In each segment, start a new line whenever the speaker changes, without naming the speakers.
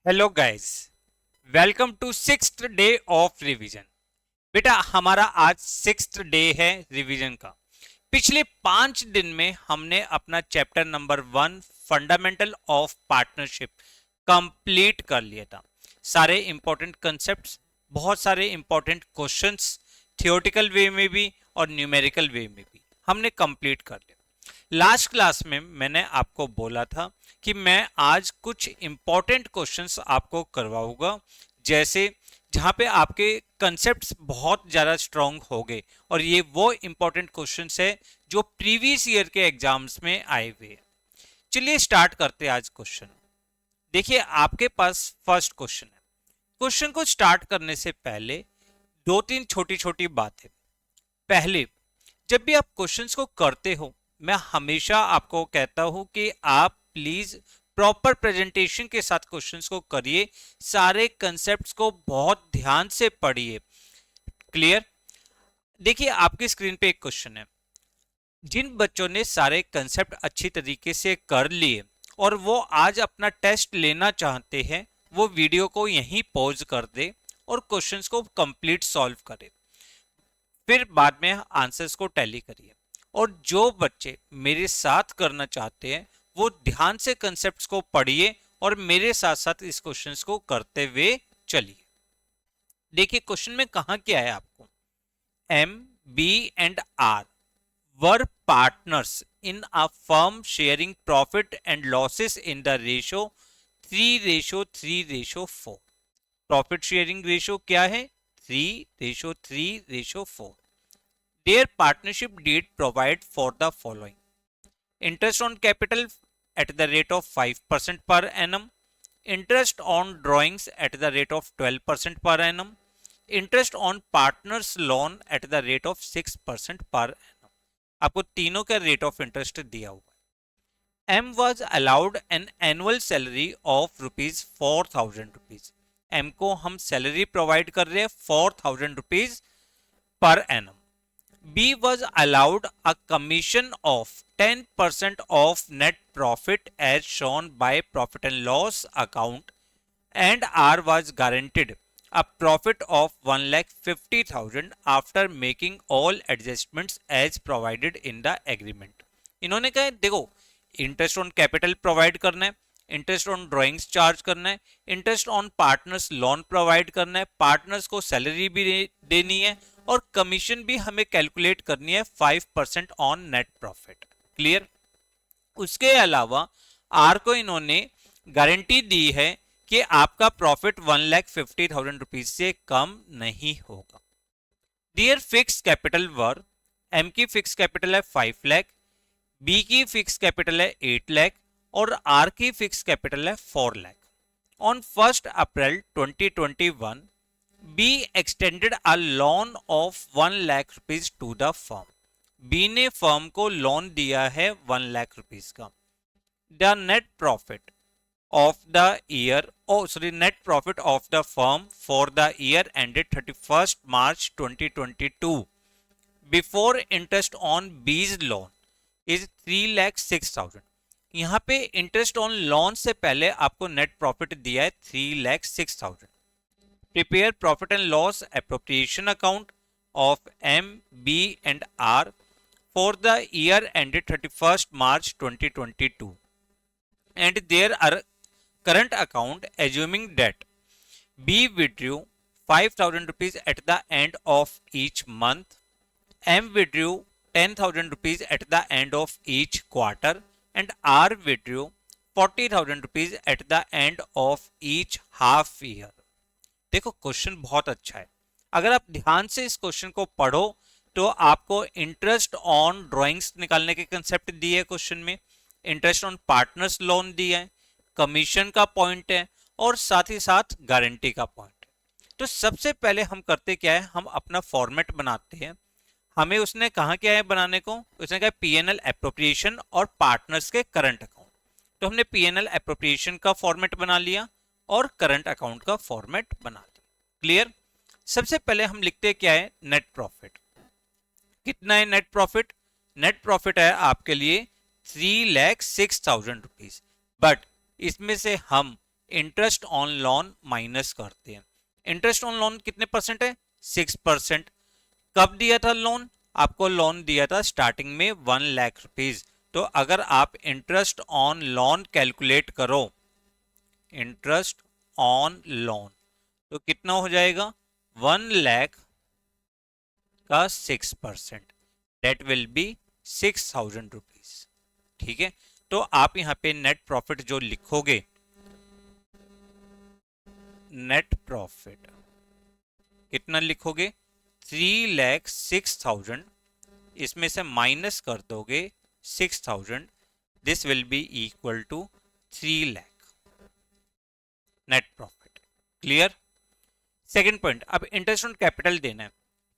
Hello guys, welcome to sixth day of revision. बेटा हमारा आज सिक्स्थ डे है रिवीजन का। पिछले 5 दिन में हमने अपना chapter number 1 fundamental of partnership complete कर लिया था। सारे इंपॉर्टेंट कंसेप्ट्स, बहुत सारे इंपॉर्टेंट क्वेश्चंस, थियोरेटिकल वे में भी और न्यूमेरिकल वे में भी हमने कंप्लीट कर लिया। लास्ट क्लास में मैंने आपको बोला था कि मैं आज कुछ इंपॉर्टेंट क्वेश्चंस आपको करवाऊंगा, जैसे जहां पे आपके कंसेप्ट्स बहुत ज़्यादा स्ट्रांग हो गए, और ये वो इंपॉर्टेंट क्वेश्चंस है जो प्रीवियस ईयर के एग्जाम्स में आए हुए हैं। चलिए स्टार्ट करते हैं आज क्वेश्चन। देखिए आपके पास फर्स्ट क्वेश्चन है। क्वेश्चन को स्टार्ट करने से पहले दो तीन छोटी छोटी बातें। पहले, जब भी आप क्वेश्चंस को करते हो, मैं हमेशा आपको कहता हूं कि आप प्लीज प्रॉपर प्रेजेंटेशन के साथ क्वेश्चंस को करिए, सारे कंसेप्ट्स को बहुत ध्यान से पढ़िए। क्लियर? देखिए आपकी स्क्रीन पे एक क्वेश्चन है। जिन बच्चों ने सारे कंसेप्ट अच्छी तरीके से कर लिए और वो आज अपना टेस्ट लेना चाहते हैं, वो वीडियो को यहीं पॉज कर दे और क्वेश्चंस को कंप्लीट सॉल्व करे, फिर बाद में आंसर्स को टैली करिए। और जो बच्चे मेरे साथ करना चाहते हैं वो ध्यान से कंसेप्ट्स को पढ़िए और मेरे साथ साथ इस क्वेश्चंस को करते हुए चलिए। देखिए क्वेश्चन में कहा क्या है आपको। M, B and R were partners in a firm sharing profit and losses in the ratio 3:3:4। Profit sharing ratio क्या है? 3:3:4। Their partnership deed provide for the following: interest on capital at the rate of 5% per annum, interest on drawings at the rate of 12% per annum, interest on partners loan at the rate of 6% per annum। आपको तीनों का rate of interest दिया हुआ है। M was allowed an annual salary of ₹4,000। M को हम salary provide कर रहे हैं ₹4,000 per annum. B was allowed a commission of 10% of net profit as shown by profit and loss account, and R was guaranteed a profit of 1,50,000 after making all adjustments as provided in the agreement। इन्होंने कहा देखो, interest on capital provide करना है, interest on drawings charge करना है, interest on partners loan provide करना है, partners को सैलरी भी देनी है, और कमीशन भी हमें कैलकुलेट करनी है 5% ऑन नेट प्रॉफिट। क्लियर? उसके अलावा आर को इन्होंने गारंटी दी है कि आपका प्रॉफिट 1,50,000 से कम नहीं होगा। डियर फिक्स कैपिटल वर, एम की फिक्स कैपिटल है 5 लाख, बी की फिक्स कैपिटल है 8 लाख और आर की फिक्स कैपिटल है 4 lakh. On 1 April 2021 B extended a loan of 1 lakh rupees to the firm. B ने फर्म को लोन दिया है 1 लाख रुपीज का। The net profit of the year, net profit of the firm for the year ended 31st March 2022 before interest on B's loan is 3,06,000। यहाँ पे interest on loan से पहले आपको नेट प्रॉफिट दिया है 3,06,000। Prepare profit and loss appropriation account of M, B and R for the year ended 31st March 2022 and there are current account assuming debt। B withdrew 5,000 rupees at the end of each month, M withdrew 10,000 rupees at the end of each quarter, and R withdrew 40,000 rupees at the end of each half year। देखो question बहुत अच्छा है। अगर आप ध्यान से इस question को पढ़ो तो आपको इंटरेस्ट ऑन ड्राइंग्स निकालने के कंसेप्ट दिए है क्वेश्चन में, इंटरेस्ट ऑन पार्टनर्स लोन दिया है, कमीशन का पॉइंट है और साथ ही साथ गारंटी का पॉइंट है। तो सबसे पहले हम करते क्या है, हम अपना फॉर्मेट बनाते हैं। हमें उसने कहा क्या है बनाने को, उसने कहा पीएनएल एप्रोप्रिएशन और पार्टनर्स के करंट अकाउंट। तो हमने पीएनएल एप्रोप्रिएशन का फॉर्मेट बना लिया और करंट अकाउंट का फॉर्मेट बना लिया। क्लियर? सबसे पहले हम लिखते क्या है, नेट प्रॉफिट। कितना है नेट प्रॉफिट? नेट प्रॉफिट है आपके लिए 3,06,000 रुपीज, बट इसमें से हम इंटरेस्ट ऑन लोन माइनस करते हैं। इंटरेस्ट ऑन लोन कितने परसेंट है? 6%। कब दिया था लोन? आपको लोन दिया था स्टार्टिंग में 1 लाख रुपीज। तो अगर आप इंटरेस्ट ऑन लोन कैलकुलेट करो, इंटरेस्ट ऑन लोन, तो कितना हो जाएगा? 1 लाख का 6%, डेट विल बी 6,000 रुपीज। ठीक है, तो आप यहाँ पे नेट प्रॉफिट जो लिखोगे, नेट प्रॉफिट कितना लिखोगे? 3,06,000, इसमें से माइनस कर दोगे 6,000, this will be equal to 3 lakh net profit. Clear? Second point, अब इंटरेस्ट ऑन कैपिटल देना है।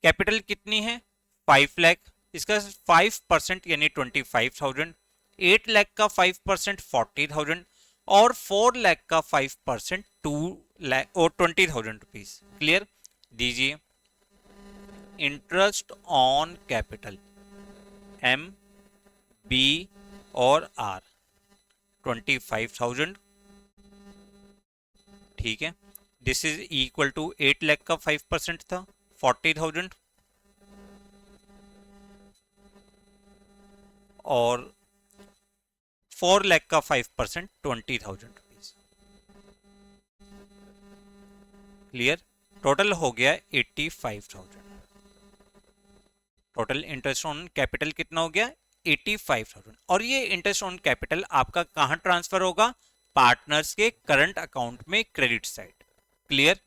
कैपिटल कितनी है? 5 लाख, इसका 5% यानी 25,000, 8 लाख का 5% 40,000 और 4 लाख का 5% 2 लाख और 20,000 रुपीज। क्लियर? दीजिए interest on capital M, B और आर 25,000। ठीक है, this is equal to 8 lakh का 5% था 40,000 और 4 लाख का 5% 20,000 रुपीज। क्लियर? टोटल हो गया 85,000। टोटल इंटरेस्ट ऑन कैपिटल कितना हो गया? 85,000। और ये इंटरेस्ट ऑन कैपिटल आपका कहां ट्रांसफर होगा? पार्टनर्स के करंट अकाउंट में credit side. Clear?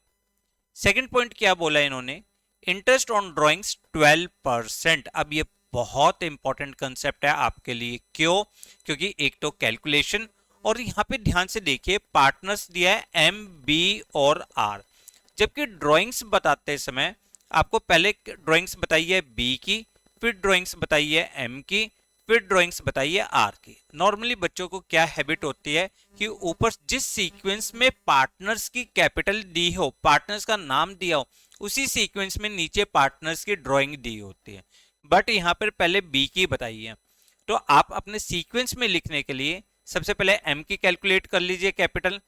Second point क्या बोला इन्होंने? Interest on drawings 12%। अब ये बहुत इंपॉर्टेंट कंसेप्ट है आपके लिए। क्यों? क्योंकि एक तो कैलकुलेशन, और यहां पे ध्यान से देखिए पार्टनर्स दिया है एम, बी और आर, जबकि ड्राइंग्स बताते समय आपको पहले ड्राइंग्स बताइए बी की, फिर ड्राइंग्स बताइए एम की, फिर ड्राइंग्स बताइए आर की। नॉर्मली बच्चों को क्या हैबिट होती है कि ऊपर जिस सीक्वेंस में पार्टनर्स की कैपिटल दी हो, पार्टनर्स का नाम दिया हो, उसी सीक्वेंस में नीचे पार्टनर्स की ड्राइंग दी होती है। बट यहाँ पर पहले बी की बताई है, तो आप अपने सीक्वेंस में लिखने के लिए सबसे पहले एम की कैलकुलेट कर लीजिए capital,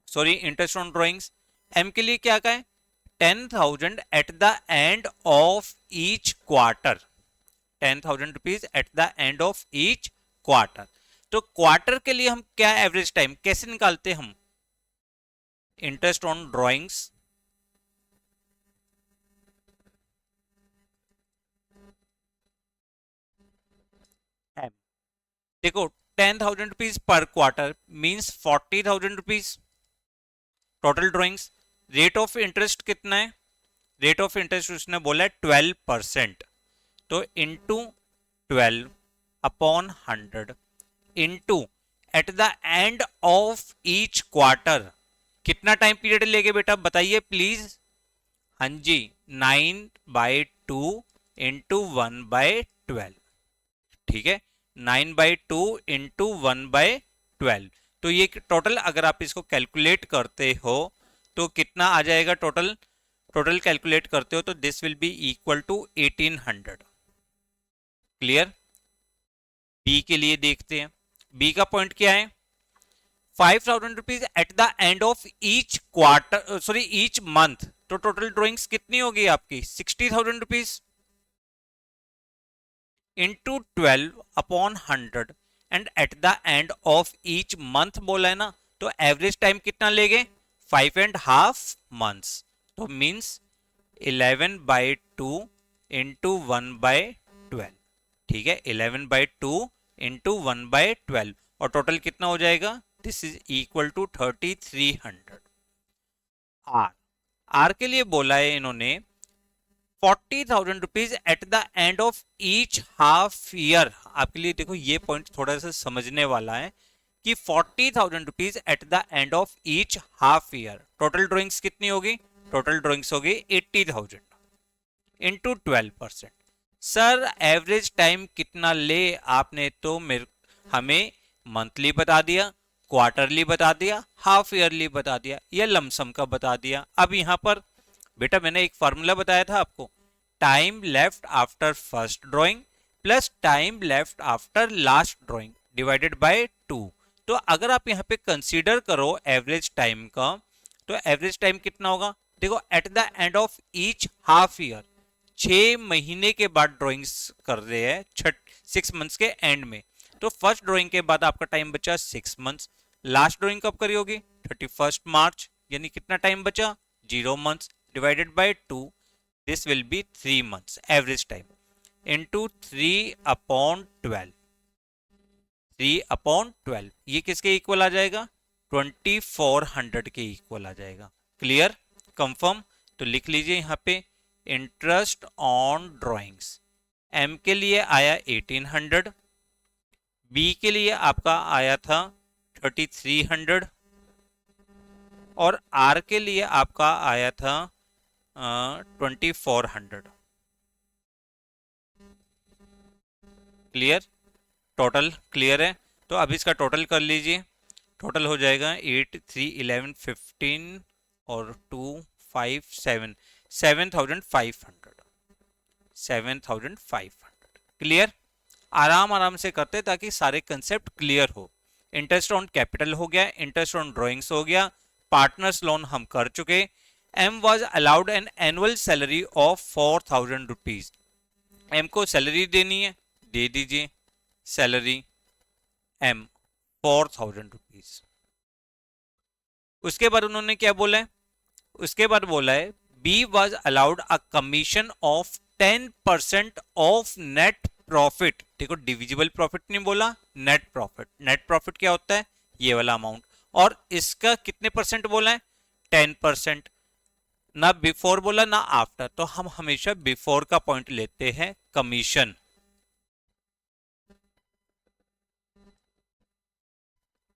sorry interest on drawings. M के लिए क्या कहें? 10,000 at the end of each quarter, 10,000 rupees at the end of each quarter. तो क्वार्टर के लिए हम क्या एवरेज टाइम कैसे निकालते हैं? हम इंटरेस्ट ऑन ड्राइंग्स एम, देखो 10,000 rupees per quarter means 40,000 rupees total drawings. Rate of interest कितना है? रेट ऑफ इंटरेस्ट उसने बोला है 12%, तो into 12 upon 100 into eight the end of each quarter, कितना टाइम पीरियड लेगे बेटा बताइए प्लीज? हाँ जी, 9/2 इंटू 1/12। ठीक है, 9/2 इंटू 1/12। तो ये टोटल अगर आप इसको कैलकुलेट करते हो तो कितना आ जाएगा? टोटल टोटल कैलकुलेट करते हो तो this will be equal to 1800। Clear? B के लिए देखते हैं, बी का पॉइंट क्या है? 5,000 rupees at the end of each quarter, sorry each month. तो टोटल ड्रॉइंग्स कितनी होगी आपकी? 60,000 rupees into 12 upon 100 and eight the end of each month बोला है ना, तो एवरेज टाइम कितना लेंगे? 5.5 मंथ्स। तो मीन्स 11/2 इंटू 1/12। ठीक है, 11/2 इंटू 1/12 और टोटल कितना हो जाएगा? This is equal to 3,300। R, R के लिए बोला है इन्होंने 40,000 rupees at the end of each half year. आपके लिए देखो ये पॉइंट थोड़ा सा समझने वाला है कि 40,000 rupees at the end of each half year. Total drawings कितनी होगी? टोटल ड्रॉइंग्स होगी 80,000 इंटू 12%। सर एवरेज टाइम कितना ले? आपने तो हमें मंथली बता दिया, क्वार्टरली बता दिया, हाफ ईयरली बता दिया, या लमसम का बता दिया। अब यहां पर बेटा मैंने एक फॉर्मूला बताया था आपको, time left after first drawing plus time left after last drawing divided by 2। तो अगर आप यहाँ पे कंसीडर करो एवरेज टाइम का, तो एवरेज टाइम कितना होगा? देखो eight the end of each half year, 6 महीने के बाद ड्राइंग्स कर रहे हैं, 6 मंथ्स के एंड में। तो फर्स्ट ड्राइंग के बाद आपका टाइम बचा 6 मंथ्स। लास्ट ड्राइंग कब करी होगी? 31 मार्च, यानी कितना टाइम बचा? 0 months divided by 2, this will B 3 months average time into 3/12। 3/12 ये किसके इक्वल आ जाएगा? 2400 के इक्वल आ जाएगा। क्लियर? कंफर्म? तो लिख लीजिए यहाँ पे इंटरेस्ट ऑन ड्राइंग्स, एम के लिए आया 1800, बी के लिए आपका आया था 3300 और आर के लिए आपका आया था 2400। क्लियर? टोटल क्लियर है? तो अब इसका टोटल कर लीजिए। टोटल हो जाएगा 8, 3, 11, 15 और 2, 5, 7, 7500। 7500। क्लियर? आराम आराम से करते ताकि सारे कंसेप्ट क्लियर हो। इंटरेस्ट ऑन कैपिटल हो गया, इंटरेस्ट ऑन ड्राइंग्स हो गया, पार्टनर्स लोन हम कर चुके। M was allowed an annual salary of 4000 rupees. M को सैलरी देनी है, दे दीजिए सैलरी एम 4000 रुपीज। उसके बाद उन्होंने क्या बोला है? उसके बाद बोला है B was allowed a commission of 10% of net profit. देखो डिविजिबल प्रॉफिट नहीं बोला, नेट प्रॉफिट। नेट प्रॉफिट क्या होता है? ये वाला अमाउंट। और इसका कितने परसेंट बोला है? 10%। ना बिफोर बोला ना आफ्टर, तो हम हमेशा बिफोर का पॉइंट लेते हैं। Commission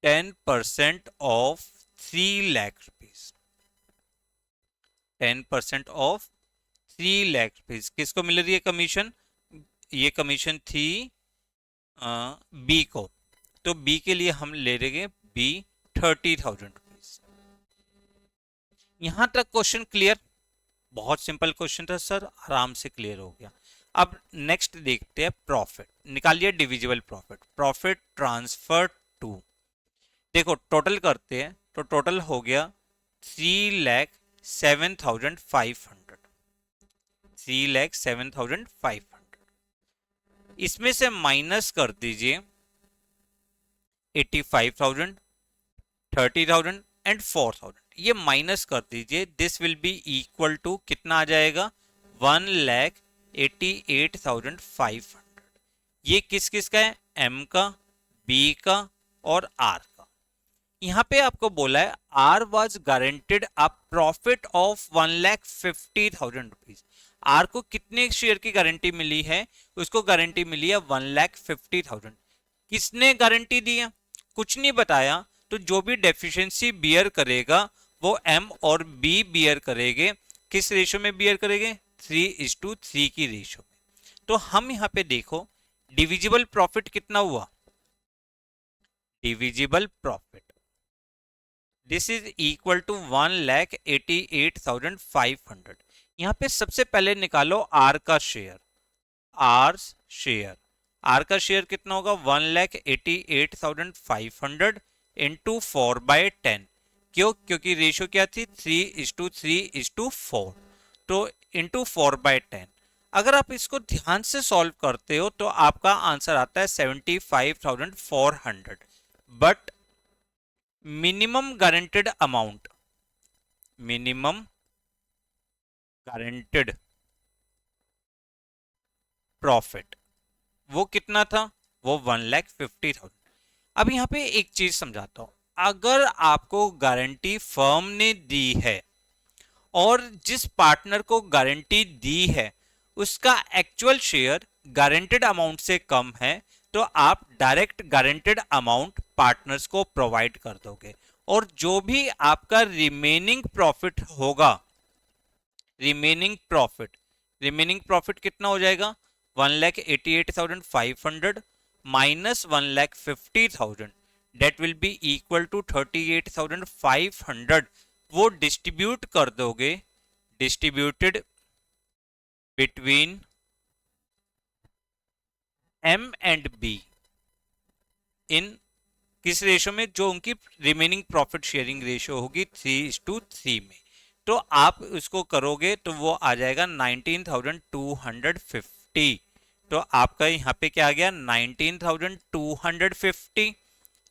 10% of 3 lakh rupees. 10% of 3 lakh rupees किसको मिल रही है कमीशन? ये कमीशन थी बी को। तो बी के लिए हम ले रहे बी 30,000 रुपीज। यहां तक क्वेश्चन क्लियर? बहुत सिंपल क्वेश्चन था सर, आराम से क्लियर हो गया। अब नेक्स्ट देखते हैं प्रॉफिट। निकालिए divisible profit. Profit transfer to, देखो टोटल करते हैं तो टोटल हो गया 3,07,500। 3,07,500। इसमें से माइनस कर दीजिए 85,000, 30,000 एंड 4,000। ये माइनस कर दीजिए, this will be equal to कितना आ जाएगा? 1,88,500। ये किस किस का है? एम का, बी का और आर का। यहां पे आपको बोला है R was guaranteed a profit of 1,50,000 rupees. R को कितने शेयर की गारंटी मिली है? उसको गारंटी मिली है 1,50,000। किसने गारंटी दी है? कुछ नहीं बताया। तो जो भी डेफिशिएंसी बियर करेगा वो एम और बी बियर करेंगे। किस रेशो में बियर करेंगे? 3:3 की रेशो में। तो हम यहां पे देखो डिविजिबल प्रॉफिट कितना हुआ? Divisible profit this is equal to 1,88,500। यहां पे सबसे पहले निकालो आर का शेयर। आर शेयर, आर का शेयर कितना होगा? 1,88,500 इंटू 4/10। क्यों? क्योंकि रेशो क्या थी? 3:3:4। तो इंटू 4/10। अगर आप इसको ध्यान से सॉल्व करते हो तो आपका आंसर आता है 75,400। But minimum guaranteed amount, minimum guaranteed profit वो कितना था? वो 1,50,000। अब यहां पे एक चीज समझाता हूं। अगर आपको गारंटी फर्म ने दी है और जिस पार्टनर को गारंटी दी है उसका एक्चुअल शेयर गारंटेड अमाउंट से कम है, तो आप डायरेक्ट गारंटेड अमाउंट पार्टनर्स को प्रोवाइड कर दोगे। और जो भी आपका रिमेनिंग प्रॉफिट होगा, रिमेनिंग प्रॉफिट कितना हो जाएगा? 1,88,500 minus 1,50,000, that will be equal to 38,500। वो डिस्ट्रीब्यूट कर दोगे, distributed between M and B in किस रेशो में? जो उनकी रिमेनिंग प्रॉफिट शेयरिंग रेशो होगी 3:3 में। तो आप उसको करोगे तो वो आ जाएगा 19,250। तो आपका यहाँ पे क्या आ गया? 19,250,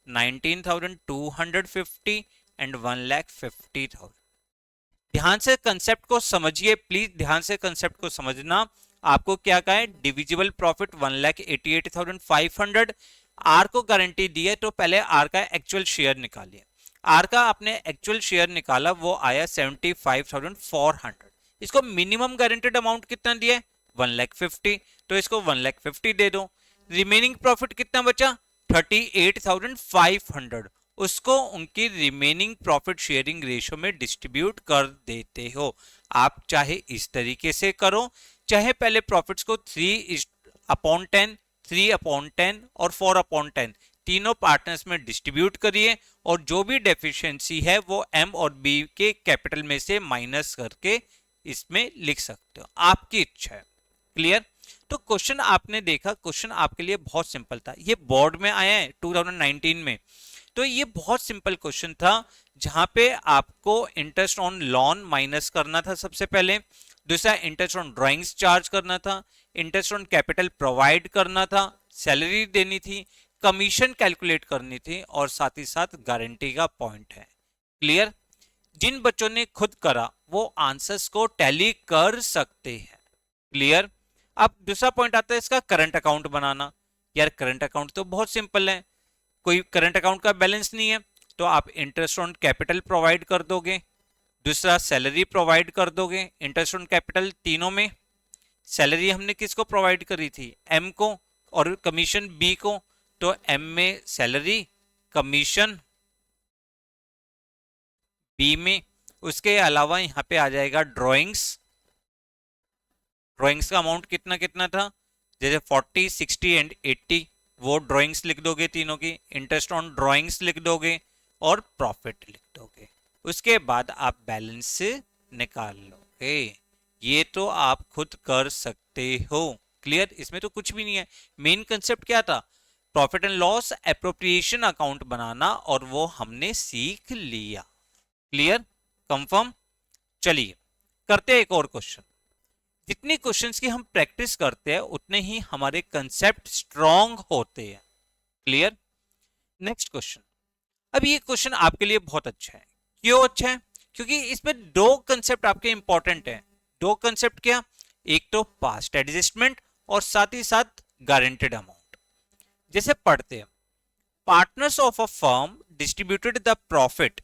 19,250 एंड 1,50,000। ध्यान से कंसेप्ट को समझिए प्लीज, ध्यान से कंसेप्ट को समझना। आपको क्या कहा है? Divisible profit 1,88,500। आर को गारंटी दी है तो पहले आर का एक्चुअल शेयर निकालिए। आर का आपने एक्चुअल शेयर निकाला, वो आया 75,400। इसको मिनिमम गारंटेड अमाउंट कितना दिया है? 1,50,000। तो इसको 1,50,000 दे दो। रिमेनिंग प्रॉफिट कितना बचा? 38,500। उसको उनकी रिमेनिंग प्रॉफिट शेयरिंग रेशो में डिस्ट्रीब्यूट कर देते हो। आप चाहे इस तरीके से करो, चाहे पहले प्रॉफिट्स को 3/10, 3/10 और 4/10 तीनों पार्टनर्स में डिस्ट्रीब्यूट करिए, और जो भी डेफिशिएंसी है वो एम और बी के कैपिटल में से माइनस करके इसमें लिख सकते हो, आपकी इच्छा है। क्लियर? तो क्वेश्चन आपने देखा, क्वेश्चन आपके लिए बहुत सिंपल था। ये बोर्ड में आया है 2019 में। तो ये बहुत सिंपल क्वेश्चन था, जहां पे आपको इंटरेस्ट ऑन लोन माइनस करना था सबसे पहले, दूसरा इंटरेस्ट ऑन ड्राइंग्स चार्ज करना था, इंटरेस्ट ऑन कैपिटल प्रोवाइड करना था, सैलरी देनी थी, कमीशन कैलकुलेट करनी थी, और साथ ही साथ गारंटी का पॉइंट है। क्लियर? जिन बच्चों ने खुद करा वो आंसर्स को टैली कर सकते हैं। क्लियर? अब दूसरा पॉइंट आता है इसका करंट अकाउंट बनाना। यार करंट अकाउंट तो बहुत सिंपल है, कोई करंट अकाउंट का बैलेंस नहीं है तो आप इंटरेस्ट ऑन कैपिटल प्रोवाइड कर दोगे, दूसरा सैलरी प्रोवाइड कर दोगे। इंटरेस्ट ऑन कैपिटल तीनों में सैलरी हमने किसको प्रोवाइड करी थी? एम को, और कमीशन बी को। तो एम में सैलरी, कमीशन बी में। उसके अलावा यहाँ पे आ जाएगा ड्रॉइंग्स। ड्रॉइंग्स का अमाउंट कितना कितना था? जैसे 40, 60 एंड 80, वो ड्राइंग्स लिख दोगे तीनों की। इंटरेस्ट ऑन ड्राइंग्स लिख दोगे और प्रॉफिट लिख दोगे। उसके बाद आप बैलेंस निकाल लोगे। ये तो आप खुद कर सकते हो। क्लियर? इसमें तो कुछ भी नहीं है। मेन कंसेप्ट क्या था? Profit and loss appropriation account बनाना, और वो हमने सीख लिया। क्लियर? कंफर्म? चलिए करते हैं एक और क्वेश्चन। जितनी क्वेश्चंस की हम प्रैक्टिस करते हैं उतने ही हमारे कंसेप्ट स्ट्रांग होते हैं। क्लियर? Next question. अब ये क्वेश्चन आपके लिए बहुत अच्छा है। क्यों अच्छा है? क्योंकि इसमें दो कंसेप्ट आपके इंपॉर्टेंट हैं। दो कंसेप्ट क्या? एक तो पास्ट एडजस्टमेंट और साथ ही साथ गारंटेड अमाउंट। जैसे पढ़ते हैं, partners of a firm distributed the profit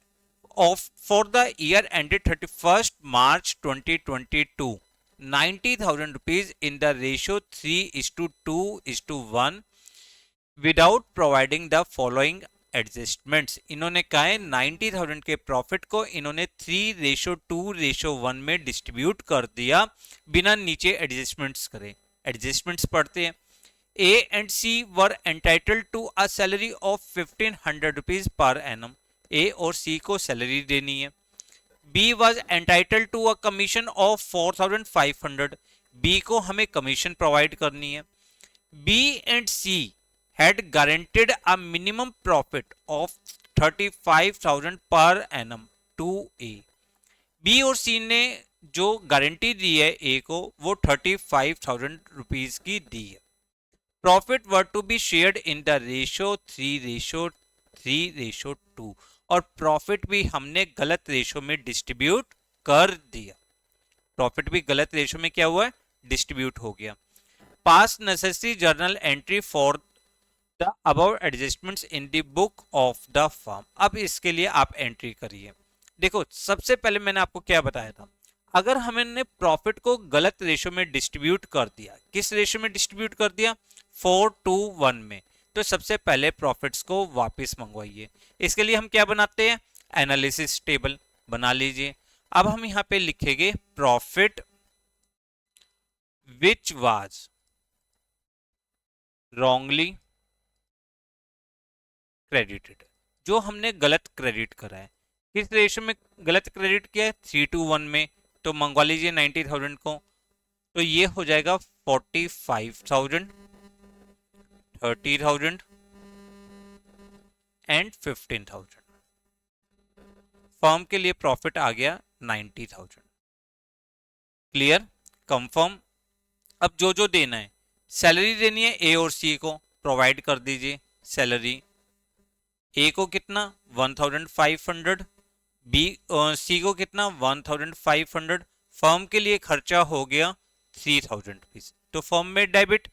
of for the year ended 31st March 2022 90,000 rupees in the ratio 3:2:1 without providing the following adjustments. इन्होंने कहा है 90,000 के प्रॉफिट को इन्होंने 3:2:1 में डिस्ट्रीब्यूट कर दिया बिना नीचे एडजस्टमेंट्स करे। एडजस्टमेंट्स पढ़ते हैं। A and C were entitled to a salary of 1,500 rupees per annum. A और सी को सैलरी देनी है। B was entitled to a commission of 4,500। B को हमें कमीशन प्रोवाइड करनी है। B and C had guaranteed a minimum profit of 35,000 per annum to A। B और C ने जो गारंटी दी है A को वो 35,000 रुपीज की दी है। Profit were to be shared in the ratio 3:3:2, और प्रॉफिट भी हमने गलत रेशो में डिस्ट्रीब्यूट कर दिया। प्रॉफिट भी गलत रेशो में क्या हुआ है? डिस्ट्रीब्यूट हो गया। पास necessary journal entry for the above adjustments in the book of the firm. अब इसके लिए आप एंट्री करिए। देखो सबसे पहले मैंने आपको क्या बताया था, अगर हमने प्रॉफिट को गलत रेशो में डिस्ट्रीब्यूट कर दिया, किस रेशो में डिस्ट्रीब्यूट कर दिया? 4:1 में, तो सबसे पहले प्रॉफिट्स को वापस मंगवाइए। इसके लिए हम क्या बनाते हैं? एनालिसिस टेबल बना लीजिए। अब हम यहां पे लिखेंगे profit which was wrongly credited, जो हमने गलत क्रेडिट करा है। किस रेशो में गलत क्रेडिट किया है? 3:1 में, तो मंगवा लीजिए 90,000 को। तो ये हो जाएगा 45,000, 30,000, एंड 15,000। फर्म के लिए प्रॉफिट आ गया 90,000। Clear, confirm. अब जो जो देना है, सैलरी देनी है ए और सी को, प्रोवाइड कर दीजिए सैलरी। ए को कितना 1500, बी सी को कितना 1500। फर्म के लिए खर्चा हो गया 3000 रुपीज, तो फर्म में डेबिट।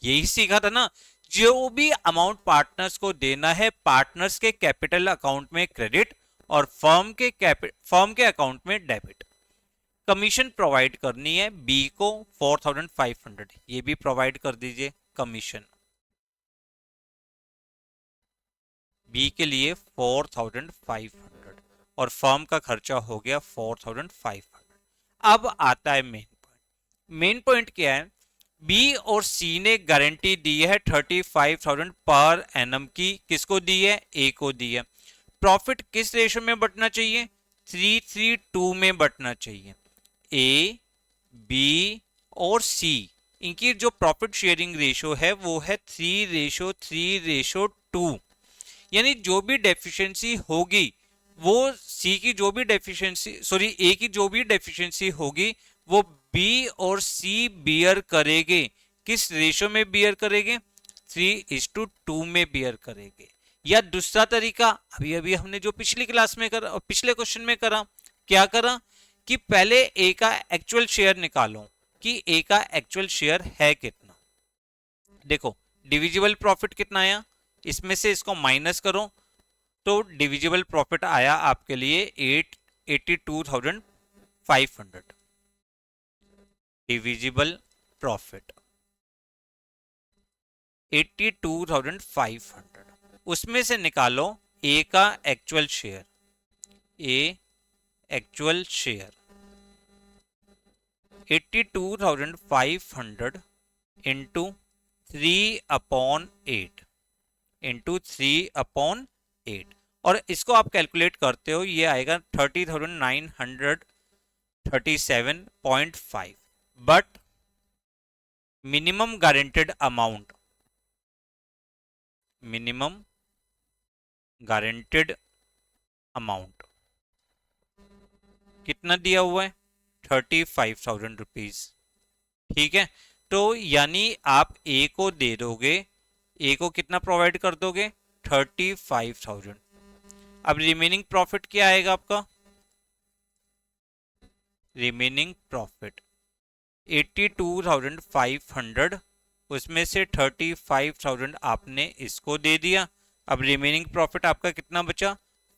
यही सीखा था ना, जो भी अमाउंट पार्टनर्स को देना है पार्टनर्स के कैपिटल अकाउंट में क्रेडिट और फर्म के अकाउंट में डेबिट। कमीशन प्रोवाइड करनी है बी को 4500, ये भी प्रोवाइड कर दीजिए कमीशन। बी के लिए 4500 और फर्म का खर्चा हो गया 4500। अब आता है मेन पॉइंट। मेन पॉइंट क्या है, बी और सी ने गारंटी दी है 35,000 पर एनम की। किसको दी है, ए को दी है। प्रॉफिट किस रेशो में बंटना चाहिए, 3:3:2 में बंटना चाहिए। ए, बी और सी, इनकी जो प्रॉफिट शेयरिंग रेशो है वो है 3:3:2। यानी जो भी डेफिशिएंसी होगी वो सी की जो भी डेफिशिएंसी ए की जो भी डेफिशिएंसी होगी वो बी और सी बियर करेंगे। किस रेशो में बियर करेंगे, 3:2 में बियर करेंगे। या दूसरा तरीका अभी अभी हमने जो पिछली क्लास में करा, पिछले क्वेश्चन में करा, क्या करा कि पहले ए का एक्चुअल शेयर निकालो कि ए का एक्चुअल शेयर है कितना। देखो डिविजिबल प्रॉफिट कितना आया, इसमें से इसको माइनस करो तो डिविजिबल प्रॉफिट आया आपके लिए 82,500। डिविजिबल प्रॉफिट 82,500, उसमें से निकालो ए का एक्चुअल शेयर। ए एक्चुअल शेयर 82,500 इंटू 3/8 इंटू 3/8, और इसको आप कैलकुलेट करते हो ये आएगा 30,937.5। But minimum guaranteed amount, minimum guaranteed amount कितना दिया हुआ है, 35,000 रुपीज। ठीक है, तो यानी आप ए को दे दोगे, ए को कितना प्रोवाइड कर दोगे, 35,000। अब रिमेनिंग प्रॉफिट क्या आएगा आपका, रिमेनिंग प्रॉफिट 82,500, उसमें से 35,000 आपने इसको दे दिया। अब रिमेनिंग प्रॉफिट आपका कितना बचा,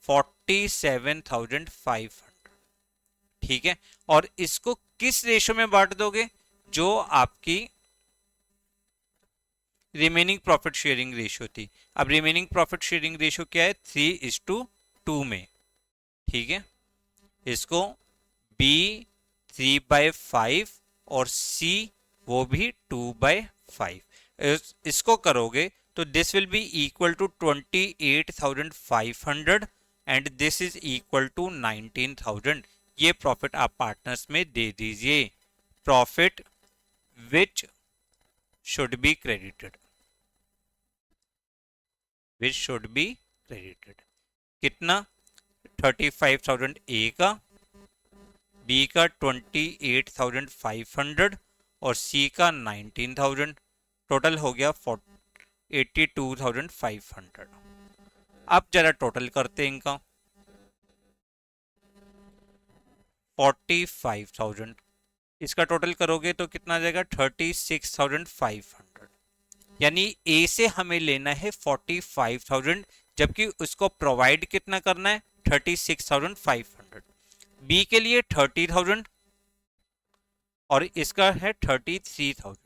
47,500। ठीक है, और इसको किस रेशो में बांट दोगे, जो आपकी रिमेनिंग प्रॉफिट शेयरिंग रेशियो थी। अब रिमेनिंग प्रॉफिट शेयरिंग रेशियो क्या है, 3:2 में। ठीक है, इसको बी 3/5 और सी वो भी 2/5, इसको करोगे तो this will be equal to 28,500 and this is equal to 19,000। ये प्रॉफिट आप पार्टनर्स में दे दीजिए। Profit which should be credited, which should be credited. कितना, 35,000 ए का, बी का 28,500 और सी का 19,000। टोटल हो गया 82,500। अब जरा टोटल करते हैं इनका, 45,000, इसका टोटल करोगे तो कितना आ जाएगा, 36,500। यानी ए से हमें लेना है 45,000 जबकि उसको प्रोवाइड कितना करना है, 36,500। बी के लिए 30,000 और इसका है 33,000,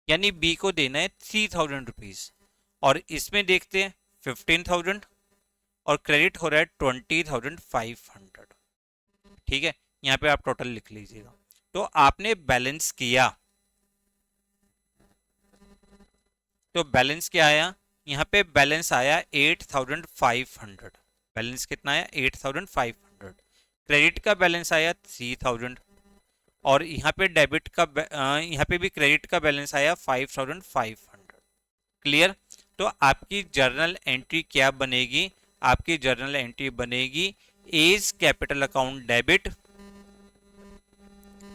यानी बी को देना है 3,000 रुपीज। और इसमें देखते हैं 15,000 और क्रेडिट हो रहा है 20,500। ठीक है, यहाँ पे आप टोटल लिख लीजिएगा। तो आपने बैलेंस किया, तो बैलेंस क्या आया, यहाँ पे बैलेंस आया 8,500। बैलेंस कितना आया, 8,500। क्रेडिट का बैलेंस आया 3,000 और यहाँ पे डेबिट का यहाँ पे भी क्रेडिट का बैलेंस आया 5,500। क्लियर। तो आपकी जर्नल एंट्री क्या बनेगी? आपकी जर्नल एंट्री बनेगी A's capital account debit,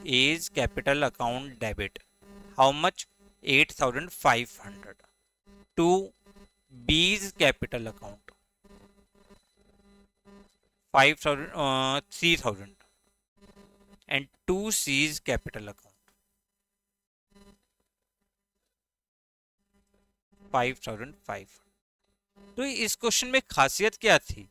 A's capital account debit, how much? 8500 to B's capital account 3000 and to C's capital account 5500। तो इस क्वेश्चन में खासियत क्या थी?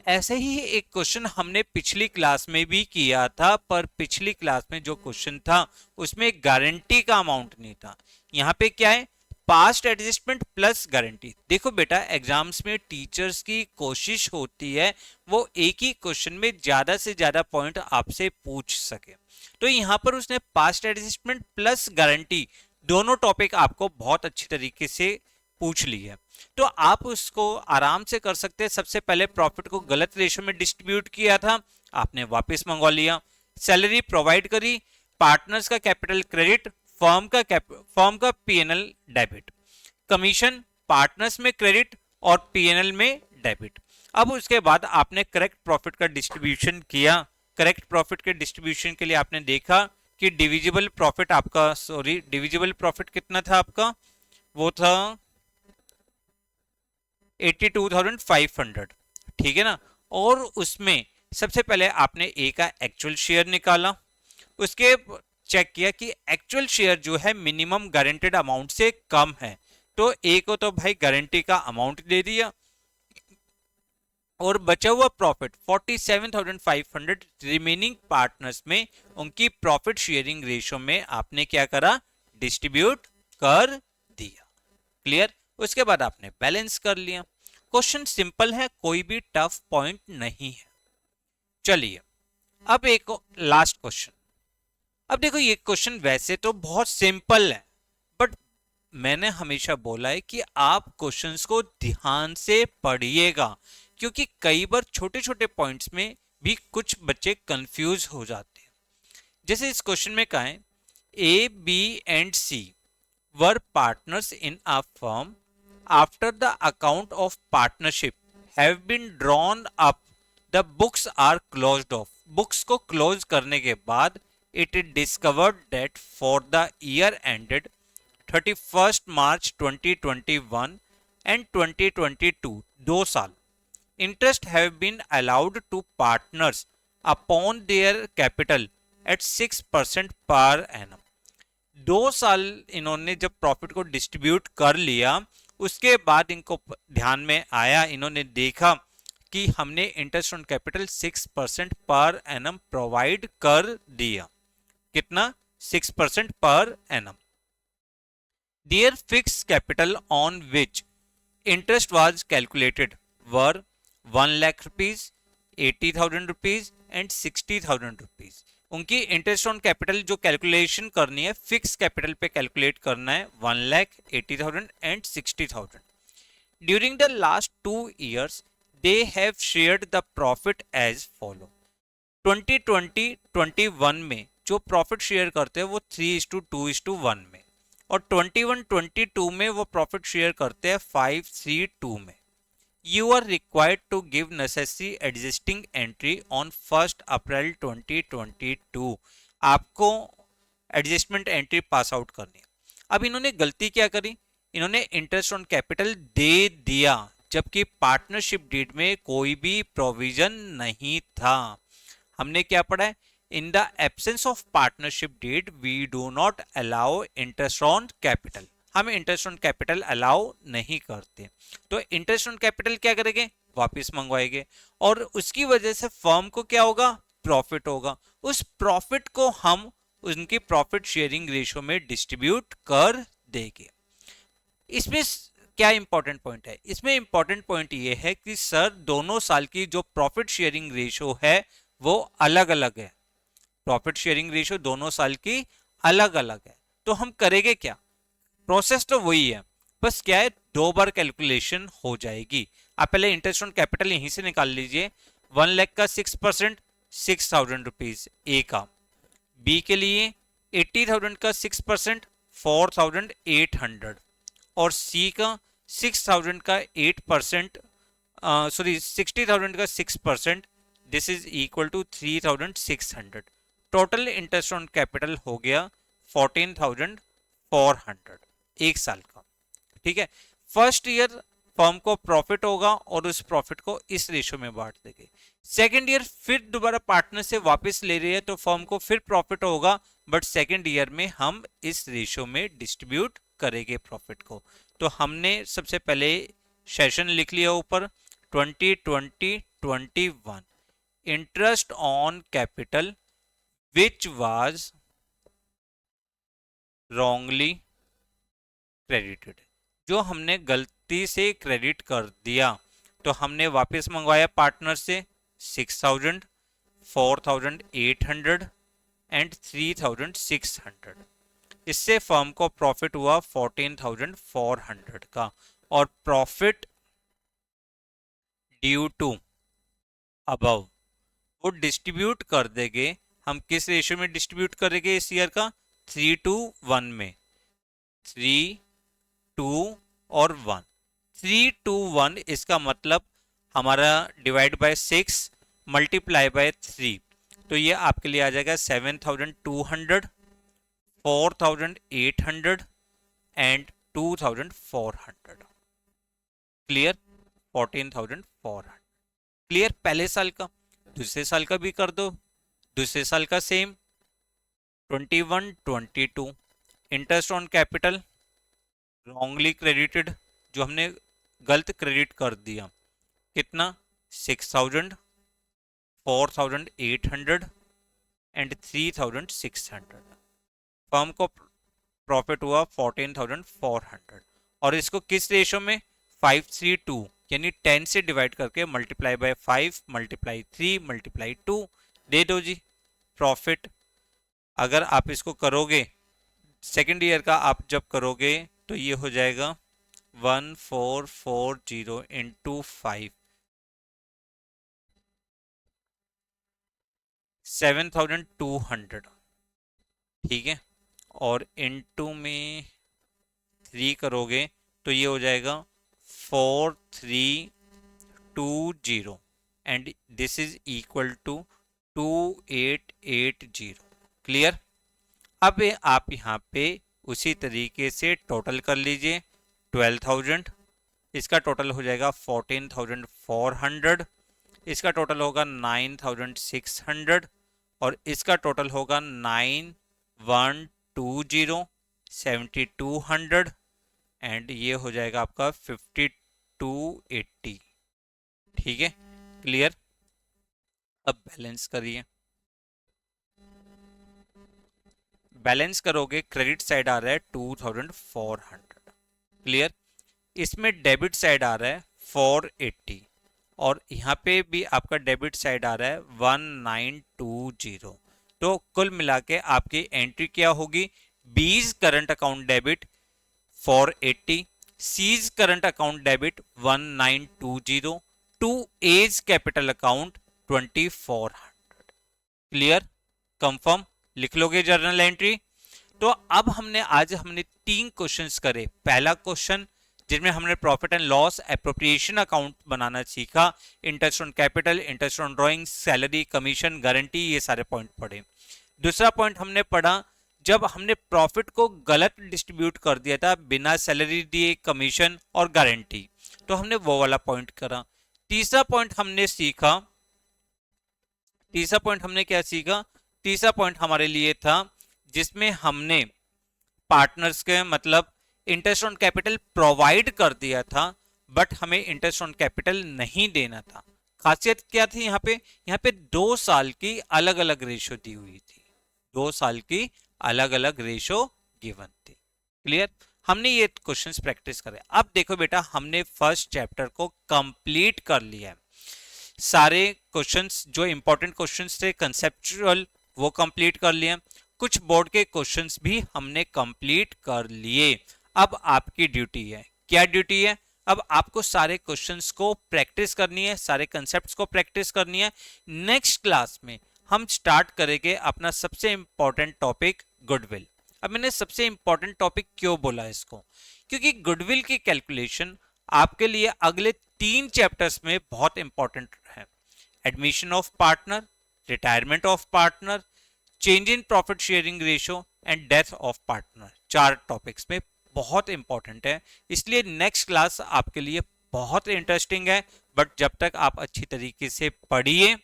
ऐसे ही एक क्वेश्चन हमने पिछली क्लास में भी किया था, पर पिछली क्लास में जो क्वेश्चन था उसमें गारंटी का अमाउंट नहीं था। यहाँ पे क्या है? Past adjustment plus guarantee. देखो बेटा, एग्जाम्स में टीचर्स की कोशिश होती है वो एक ही क्वेश्चन में ज्यादा से ज्यादा पॉइंट आपसे पूछ सके। तो यहाँ पर उसने पास्ट एडजस्टमेंट प्लस गारंटी दोनों टॉपिक आपको बहुत अच्छी तरीके से पूछ ली है। तो आप उसको आराम से कर सकते हैं। सबसे पहले प्रॉफिट को गलत रेशो में डिस्ट्रीब्यूट किया था, आपने वापस मंगवा लिया। सैलरी प्रोवाइड करी, पार्टनर्स का कैपिटल क्रेडिट, फर्म का पीएनएल डेबिट। कमीशन पार्टनर्स में क्रेडिट और पीएनएल में डेबिट। अब उसके बाद आपने करेक्ट प्रॉफिट का डिस्ट्रीब्यूशन किया। करेक्ट प्रॉफिट के डिस्ट्रीब्यूशन के लिए आपने देखा कि डिविजिबल प्रॉफिट कितना था आपका? वो था 82,500, ठीक है ना। और उसमें सबसे पहले आपने ए का एक्चुअल शेयर निकाला, उसके चेक किया कि एक्चुअल शेयर जो है मिनिमम गारंटेड अमाउंट से कम है, तो ए को तो भाई गारंटी का अमाउंट दे दिया, और बचा हुआ प्रॉफिट 47,500 रिमेनिंग पार्टनर्स में उनकी प्रॉफिट शेयरिंग रेशो में आपने क्या करा? डिस्ट्रीब्यूट कर दिया। क्लियर? उसके बाद आपने बैलेंस कर लिया। क्वेश्चन सिंपल है, कोई भी टफ पॉइंट नहीं है। चलिए अब एक लास्ट क्वेश्चन। अब देखो, ये क्वेश्चन वैसे तो बहुत सिंपल है, बट मैंने हमेशा बोला है कि आप क्वेश्चंस को ध्यान से पढ़िएगा, क्योंकि कई बार छोटे छोटे पॉइंट्स में भी कुछ बच्चे कंफ्यूज हो जाते हैं। जैसे इस क्वेश्चन में कहा है, A B and C were partners in a firm. After the account of partnership have been drawn up, the books are closed off. Books को close करने के बाद it is discovered that for the year ended 31st March 2021 and 2022, 2 साल, interest have been allowed to partners upon their capital at 6% per annum. 2 साल इन्होंने जब profit को distribute कर लिया, उसके बाद इनको ध्यान में आया, इन्होंने देखा कि हमने इंटरेस्ट ऑन कैपिटल 6% पर एनम प्रोवाइड कर दिया। कितना? 6% पर annum. Their fixed capital on which interest was calculated were 1 lakh rupees, 80,000 rupees and 60,000 rupees. उनकी इंटरेस्ट ऑन कैपिटल जो कैलकुलेशन करनी है, फिक्स कैपिटल पे कैलकुलेट करना है, 1,80,000 and 60,000। During the last 2 years they have shared the profit as follow. 2020-21 में जो profit share करते हैं वो 3:2:1 में, और 21-22 में वो प्रॉफिट शेयर करते हैं 5:3:2 में। You are required to give necessary adjusting entry on 1st April 2022। आपको एडजस्टमेंट एंट्री पास आउट करनी है। अब इन्होंने गलती क्या करी? इन्होंने इंटरेस्ट ऑन कैपिटल दे दिया, जबकि पार्टनरशिप डीड में कोई भी प्रोविजन नहीं था। हमने क्या पढ़ा है? In the absence of partnership deed we do not allow interest on capital. हम इंटरेस्ट ऑन कैपिटल अलाउ नहीं करते। तो इंटरेस्ट ऑन कैपिटल क्या करेंगे? वापस मंगवाएंगे, और उसकी वजह से फर्म को क्या होगा? प्रॉफिट होगा। उस प्रॉफिट को हम उनकी प्रॉफिट शेयरिंग रेशियो में डिस्ट्रीब्यूट कर देंगे। इसमें क्या इंपॉर्टेंट पॉइंट है? इसमें इंपॉर्टेंट पॉइंट ये है कि सर दोनों साल की जो प्रॉफिट शेयरिंग रेशियो है वो अलग अलग है। प्रॉफिट शेयरिंग रेशियो दोनों साल की अलग अलग है। तो हम करेंगे क्या? प्रोसेस तो वही है, बस क्या है, 2 बार कैलकुलेशन हो जाएगी। आप पहले इंटरेस्ट ऑन कैपिटल यहीं से निकाल लीजिए। 1 लाख का 6% 6,000 रुपीज ए का। बी के लिए 80,000 का 6% 4,800, और सी का 6,000 का 8%, सॉरी 60,000 का 6%, this is equal to 3,600। Total interest on capital हो गया 14,400 एक साल का। ठीक है, फर्स्ट ईयर फर्म को प्रॉफिट होगा और उस प्रॉफिट को इस रेशो में बांट देंगे। सेकेंड ईयर फिर दोबारा पार्टनर से वापस ले रही है तो फर्म को फिर प्रॉफिट होगा, बट सेकेंड ईयर में हम इस रेशो में डिस्ट्रीब्यूट करेंगे प्रॉफिट को। तो हमने सबसे पहले सेशन लिख लिया ऊपर 2020-21 interest on capital which was wrongly credited, जो हमने गलती से क्रेडिट कर दिया तो हमने वापस मंगवाया पार्टनर से 6,000, 4,800 एंड 3,600। इससे फर्म को प्रॉफिट हुआ 14,400 का, और प्रॉफिट ड्यू टू अबव वो डिस्ट्रीब्यूट कर देंगे। हम किस रेशियो में डिस्ट्रीब्यूट करेंगे इस ईयर का? 3:1 में, 3, 2 और 1। 3:1 इसका मतलब हमारा डिवाइड बाय 6 मल्टीप्लाई बाय 3, तो ये आपके लिए आ जाएगा 7,200, 4,800 एंड 2,400। क्लियर? 14,400 क्लियर। पहले साल का, दूसरे साल का भी कर दो। दूसरे साल का same 21-22 interest on capital wrongly credited, जो हमने गलत क्रेडिट कर दिया, कितना? 6,000, 4,800 एंड 3,600। फर्म को प्रॉफिट हुआ 14,400, और इसको किस रेशो में? 5:3:2, यानी 10 से डिवाइड करके मल्टीप्लाई बाय 5 मल्टीप्लाई 3 मल्टीप्लाई 2 दे दो जी प्रॉफिट। अगर आप इसको करोगे सेकेंड ईयर का, आप जब करोगे तो ये हो जाएगा 1440 इंटू 5, 7,200। ठीक है, और इंटू में 3 करोगे तो ये हो जाएगा 4,320 and this is equal to 2,880। Clear? अब आप यहाँ पे उसी तरीके से टोटल कर लीजिए। 12,000, इसका टोटल हो जाएगा 14,400, इसका टोटल होगा 9,600 और इसका टोटल होगा 9,120, 7,200 एंड ये हो जाएगा आपका 5,280। ठीक है, क्लियर? अब बैलेंस करिए। बैलेंस करोगे, क्रेडिट साइड आ रहा है 2,400। क्लियर? इसमें डेबिट साइड आ रहा है 480 और यहाँ पे भी आपका डेबिट साइड आ रहा है 1920। तो कुल मिला के आपकी एंट्री क्या होगी? B's current account debit 480, C's current account debit 1920, to A's capital account 2,400। Clear? Confirm? लिख लोगे जर्नल एंट्री? तो अब आज हमने 3 क्वेश्चंस करे। पहला क्वेश्चन जिसमें हमने profit and loss appropriation account बनाना सीखा, interest on capital, interest on drawing, salary, commission, guarantee, ये सारे पॉइंट पढ़े। दूसरा पॉइंट हमने पढ़ा जब हमने प्रॉफिट को गलत डिस्ट्रीब्यूट कर दिया था बिना सैलरी दिए, कमीशन और गारंटी, तो हमने वो वाला पॉइंट करा। तीसरा पॉइंट हमने क्या सीखा? तीसरा पॉइंट हमारे लिए था जिसमें हमने पार्टनर्स के मतलब इंटरेस्ट ऑन कैपिटल प्रोवाइड कर दिया था बट हमें इंटरेस्ट ऑन कैपिटल नहीं देना था। खासियत क्या थी यहाँ पे 2 साल की अलग अलग रेशो दी हुई थी, 2 साल की अलग अलग रेशो गिवन थी। क्लियर? हमने ये क्वेश्चंस प्रैक्टिस करे। अब देखो बेटा, हमने फर्स्ट चैप्टर को कंप्लीट कर लिया है। सारे क्वेश्चंस जो इंपॉर्टेंट क्वेश्चंस थे कंसेप्चुअल वो कंप्लीट कर लिए, कुछ बोर्ड के क्वेश्चंस भी हमने कंप्लीट कर लिए। अब आपकी ड्यूटी है, क्या ड्यूटी है? अब आपको सारे क्वेश्चंस को प्रैक्टिस करनी है, सारे कंसेप्ट्स को प्रैक्टिस करनी है। नेक्स्ट क्लास में हम स्टार्ट करेंगे अपना सबसे इंपॉर्टेंट टॉपिक गुडविल। अब मैंने सबसे इंपॉर्टेंट टॉपिक क्यों बोला इसको, क्योंकि गुडविल की कैलकुलेशन आपके लिए अगले 3 चैप्टर्स में बहुत इंपॉर्टेंट है। Admission of partner, retirement of partner, change in profit sharing ratio and death of partner, 4 topics में बहुत इंपॉर्टेंट है। इसलिए नेक्स्ट क्लास आपके लिए बहुत इंटरेस्टिंग है, बट जब तक आप अच्छी तरीके से पढ़िए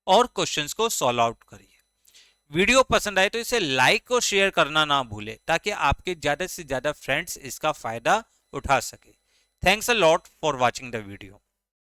और क्वेश्चंस को सॉल्व आउट करिए। वीडियो पसंद आए तो इसे लाइक और शेयर करना ना भूले, ताकि आपके ज्यादा से ज्यादा फ्रेंड्स इसका फायदा उठा सके। Thanks a lot for watching the video.